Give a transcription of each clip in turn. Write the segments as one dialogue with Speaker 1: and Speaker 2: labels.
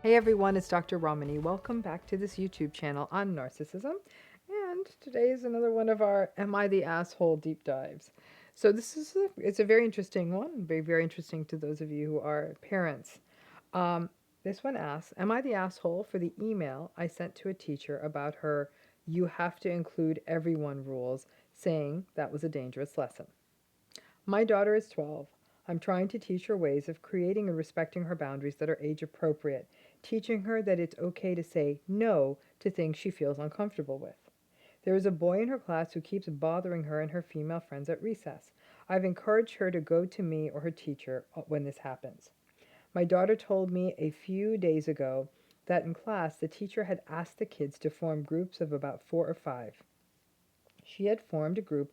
Speaker 1: Hey everyone, it's Dr. Ramani. Welcome back to this YouTube channel on narcissism. And today is another one of our Am I the Asshole deep dives. So it's a very interesting one, very interesting to those of you who are parents. Um, this one asks, am I the asshole for the email I sent to a teacher about her "you have to include everyone" rules, saying that was a dangerous lesson? My daughter is 12. I'm trying to teach her ways of creating and respecting her boundaries that are age appropriate, teaching her that it's okay to say no to things she feels uncomfortable with. There is a boy in her class who keeps bothering her and her female friends at recess. I've encouraged her to go to me or her teacher when this happens. My daughter told me a few days ago that in class the teacher had asked the kids to form groups of about 4 or 5. She had formed a group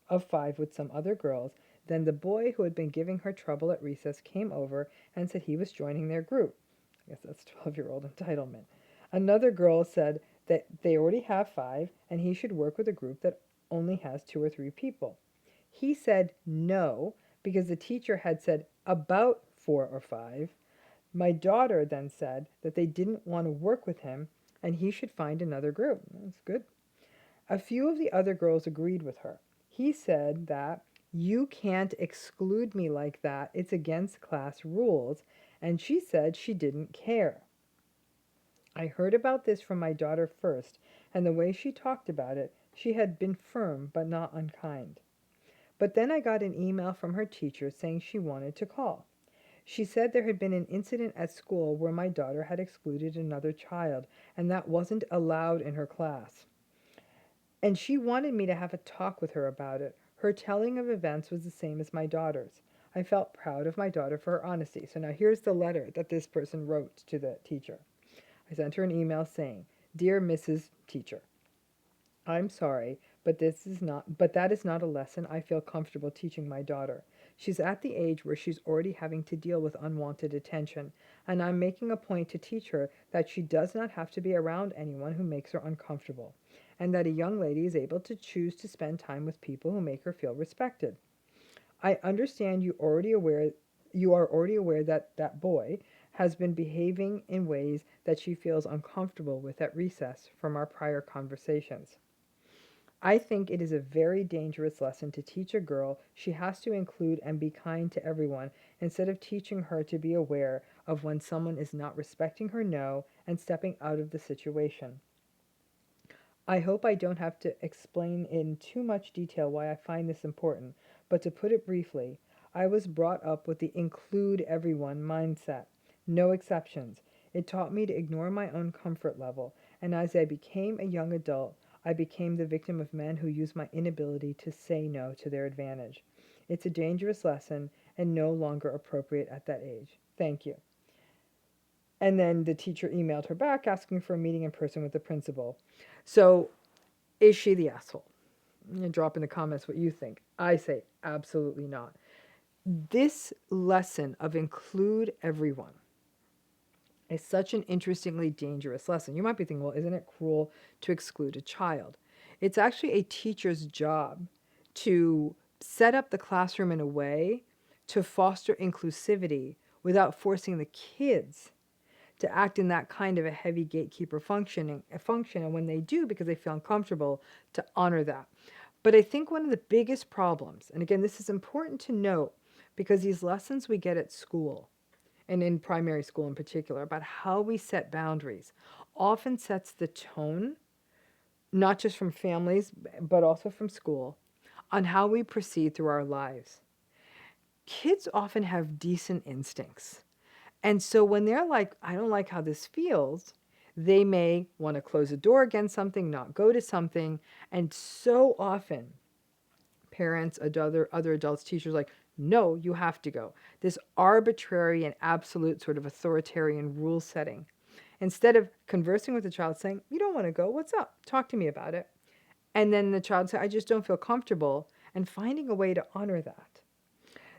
Speaker 1: of 5 with some other girls. Then the boy who had been giving her trouble at recess came over and said he was joining their group. I guess that's 12-year-old entitlement. Another girl said that they already have 5 and he should work with a group that only has 2 or 3 people. He said no because the teacher had said about 4 or 5. My daughter then said that they didn't want to work with him and he should find another group. That's good. A few of the other girls agreed with her. He said that "you can't exclude me like that, it's against class rules," and she said she didn't care. I heard about this from my daughter first, and the way she talked about it, she had been firm but not unkind. But then I got an email from her teacher saying she wanted to call. She said there had been an incident at school where my daughter had excluded another child, and that wasn't allowed in her class. And she wanted me to have a talk with her about it. Her telling of events was the same as my daughter's. I felt proud of my daughter for her honesty. So now here's the letter that this person wrote to the teacher. I sent her an email saying, "Dear Mrs. Teacher, I'm sorry, but that is not a lesson I feel comfortable teaching my daughter. She's at the age where she's already having to deal with unwanted attention, and I'm making a point to teach her that she does not have to be around anyone who makes her uncomfortable, and that a young lady is able to choose to spend time with people who make her feel respected. I understand you are already aware that that boy has been behaving in ways that she feels uncomfortable with at recess from our prior conversations. I think it is a very dangerous lesson to teach a girl she has to include and be kind to everyone instead of teaching her to be aware of when someone is not respecting her no and stepping out of the situation. I hope I don't have to explain in too much detail why I find this important, but to put it briefly, I was brought up with the include everyone mindset, no exceptions. It taught me to ignore my own comfort level, and as I became a young adult, I became the victim of men who use my inability to say no to their advantage. It's a dangerous lesson and no longer appropriate at that age. Thank you." And then the teacher emailed her back asking for a meeting in person with the principal. So, is she the asshole? Drop in the comments what you think. I say absolutely not. This lesson of include everyone is such an interestingly dangerous lesson. You might be thinking, well, isn't it cruel to exclude a child? It's actually a teacher's job to set up the classroom in a way to foster inclusivity without forcing the kids to act in that kind of a heavy gatekeeper function, and when they do, because they feel uncomfortable, to honor that. But I think one of the biggest problems, and again, this is important to note because these lessons we get at school, and in primary school in particular, about how we set boundaries, often sets the tone, not just from families, but also from school, on how we proceed through our lives. Kids often have decent instincts. And so when they're like, I don't like how this feels, they may want to close the door against something, not go to something. And so often, parents, other adults, teachers, like, no, you have to go. This arbitrary and absolute sort of authoritarian rule setting. Instead of conversing with the child, saying, you don't want to go, what's up? Talk to me about it. And then the child says, I just don't feel comfortable, and finding a way to honor that.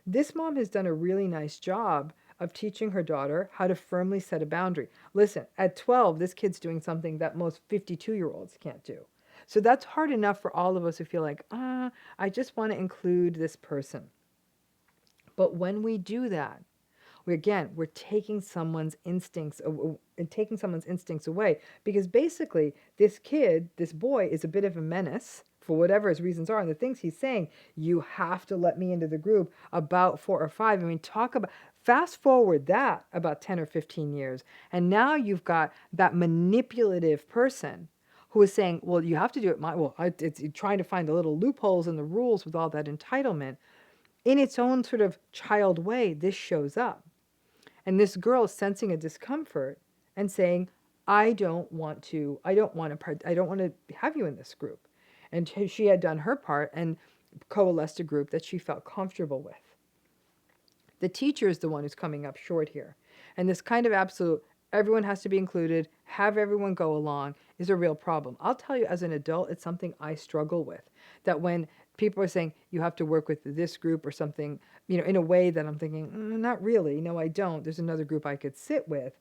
Speaker 1: This mom has done a really nice job of teaching her daughter how to firmly set a boundary. Listen, at 12, this kid's doing something that most 52-year-olds can't do. So that's hard enough for all of us who feel like, I just want to include this person. But when we do that, We're taking someone's taking someone's instincts away, because basically this kid, this boy, is a bit of a menace for whatever his reasons are, and the things he's saying, you have to let me into the group, about 4 or 5. I mean, talk about, fast forward that about 10 or 15 years, and now you've got that manipulative person who is saying, well, you have to do it my, well, it's trying to find the little loopholes in the rules with all that entitlement. In its own sort of child way, this shows up. And this girl is sensing a discomfort and saying, I don't want to have you in this group. And she had done her part and coalesced a group that she felt comfortable with. The teacher is the one who's coming up short here. And this kind of absolute, everyone has to be included, have everyone go along, is a real problem. I'll tell you, as an adult, it's something I struggle with. That when people are saying, you have to work with this group or something, in a way that I'm thinking, not really, no, I don't. There's another group I could sit with.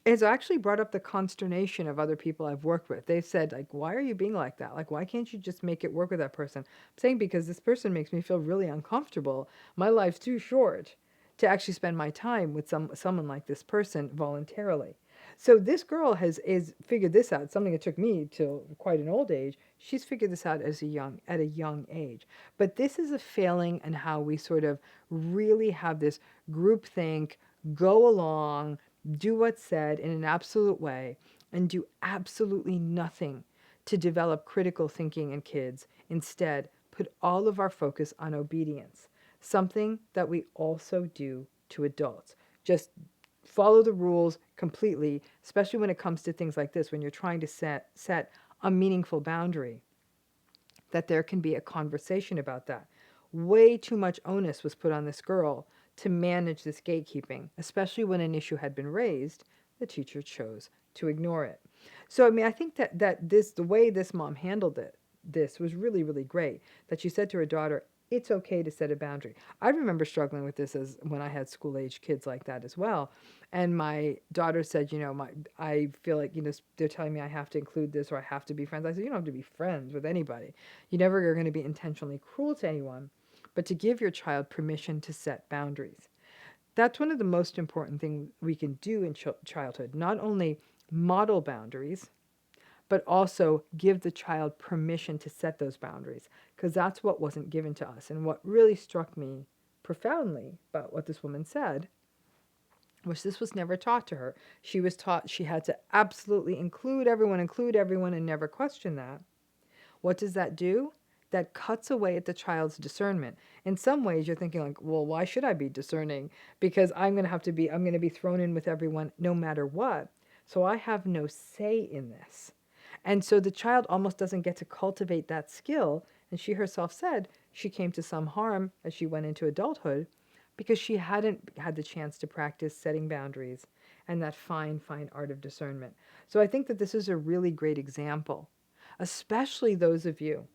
Speaker 1: It's actually brought up the consternation of other people I've worked with. They've said, like, why are you being like that? Like, why can't you just make it work with that person? I'm saying, because this person makes me feel really uncomfortable. My life's too short to actually spend my time with someone like this person voluntarily. So this girl is figured this out. Something that took me till quite an old age. She's figured this out at a young age. But this is a failing in how we sort of really have this groupthink, go along, do what's said in an absolute way, and do absolutely nothing to develop critical thinking in kids. Instead, put all of our focus on obedience, something that we also do to adults. Just follow the rules completely, especially when it comes to things like this, when you're trying to set a meaningful boundary, that there can be a conversation about that. Way too much onus was put on this girl to manage this gatekeeping, especially when an issue had been raised. The teacher chose to ignore it. So, I mean, I think that the way this mom handled this was really, really great. That she said to her daughter, it's okay to set a boundary. I remember struggling with this as when I had school-age kids like that as well. And my daughter said, I feel like, they're telling me I have to include this or I have to be friends. I said, you don't have to be friends with anybody. You never are going to be intentionally cruel to anyone, but to give your child permission to set boundaries. That's one of the most important things we can do in childhood. Not only model boundaries, but also give the child permission to set those boundaries, because that's what wasn't given to us. And what really struck me profoundly about what this woman said was this was never taught to her. She was taught she had to absolutely include everyone, and never question that. What does that do? That cuts away at the child's discernment. In some ways, you're thinking like, well, why should I be discerning? Because I'm going to be thrown in with everyone no matter what. So I have no say in this. And so the child almost doesn't get to cultivate that skill. And she herself said she came to some harm as she went into adulthood because she hadn't had the chance to practice setting boundaries and that fine, fine art of discernment. So I think that this is a really great example, especially those of you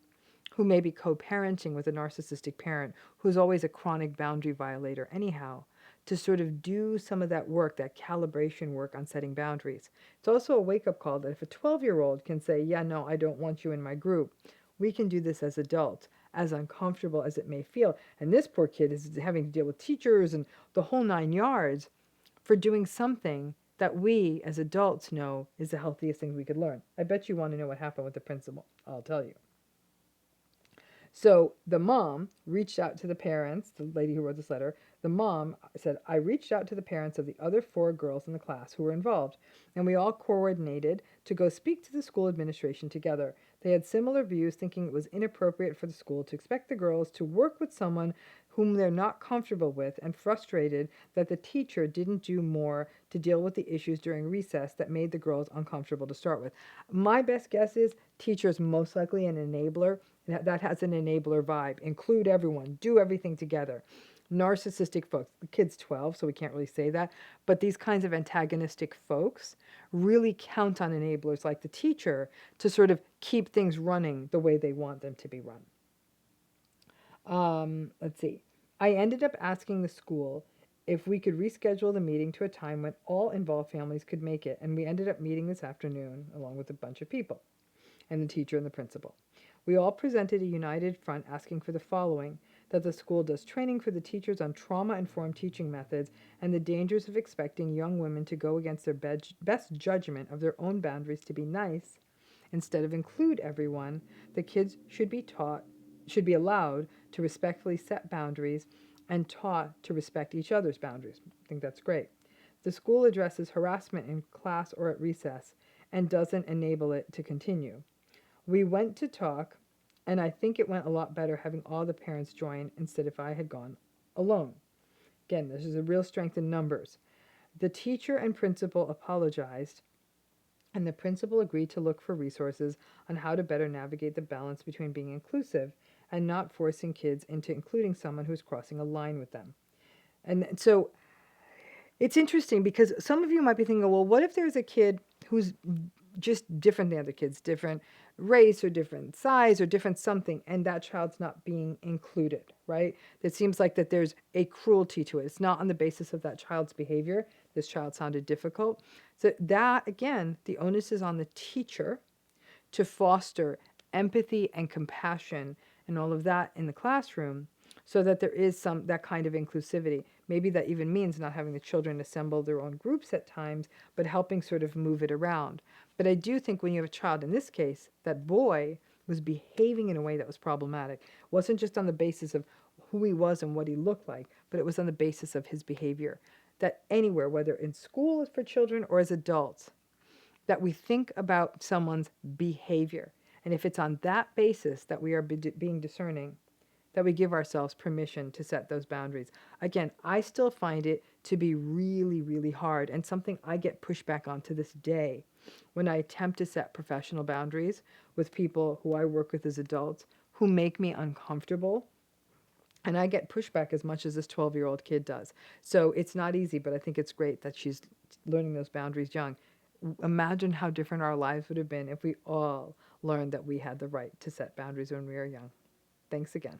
Speaker 1: who may be co-parenting with a narcissistic parent who's always a chronic boundary violator anyhow, to sort of do some of that work, that calibration work on setting boundaries. It's also a wake-up call that if a 12-year-old can say, yeah, no, I don't want you in my group, we can do this as adults, as uncomfortable as it may feel. And this poor kid is having to deal with teachers and the whole 9 yards for doing something that we as adults know is the healthiest thing we could learn. I bet you want to know what happened with the principal. I'll tell you. So the mom reached out to the parents, the lady who wrote this letter. The mom said, I reached out to the parents of the other 4 girls in the class who were involved, and we all coordinated to go speak to the school administration together. They had similar views, thinking it was inappropriate for the school to expect the girls to work with someone whom they're not comfortable with, and frustrated that the teacher didn't do more to deal with the issues during recess that made the girls uncomfortable to start with. My best guess is teacher is most likely an enabler. That has an enabler vibe. Include everyone. Do everything together. Narcissistic folks. The kid's 12, so we can't really say that. But these kinds of antagonistic folks really count on enablers like the teacher to sort of keep things running the way they want them to be run. Let's see. I ended up asking the school if we could reschedule the meeting to a time when all involved families could make it, and we ended up meeting this afternoon along with a bunch of people and the teacher and the principal. We all presented a united front asking for the following: that the school does training for the teachers on trauma-informed teaching methods and the dangers of expecting young women to go against their best judgment of their own boundaries to be nice instead of include everyone. The kids should be allowed to respectfully set boundaries and taught to respect each other's boundaries. I think that's great. The school addresses harassment in class or at recess and doesn't enable it to continue. We went to talk, and I think it went a lot better having all the parents join instead if I had gone alone. Again, this is a real strength in numbers. The teacher and principal apologized, and the principal agreed to look for resources on how to better navigate the balance between being inclusive and not forcing kids into including someone who's crossing a line with them. And so it's interesting because some of you might be thinking, well, what if there's a kid who's just different than other kids, different race or different size or different something, and that child's not being included, right? It seems like that there's a cruelty to it. It's not on the basis of that child's behavior. This child sounded difficult. So that, again, the onus is on the teacher to foster empathy and compassion and all of that in the classroom so that there is that kind of inclusivity. Maybe that even means not having the children assemble their own groups at times, but helping sort of move it around. But I do think when you have a child, in this case, that boy was behaving in a way that was problematic. It wasn't just on the basis of who he was and what he looked like, but it was on the basis of his behavior. That anywhere, whether in school for children or as adults, that we think about someone's behavior. And if it's on that basis that we are being discerning, that we give ourselves permission to set those boundaries. Again, I still find it to be really, really hard and something I get pushback on to this day when I attempt to set professional boundaries with people who I work with as adults who make me uncomfortable. And I get pushback as much as this 12-year-old kid does. So it's not easy, but I think it's great that she's learning those boundaries young. Imagine how different our lives would have been if we all learned that we had the right to set boundaries when we were young. Thanks again.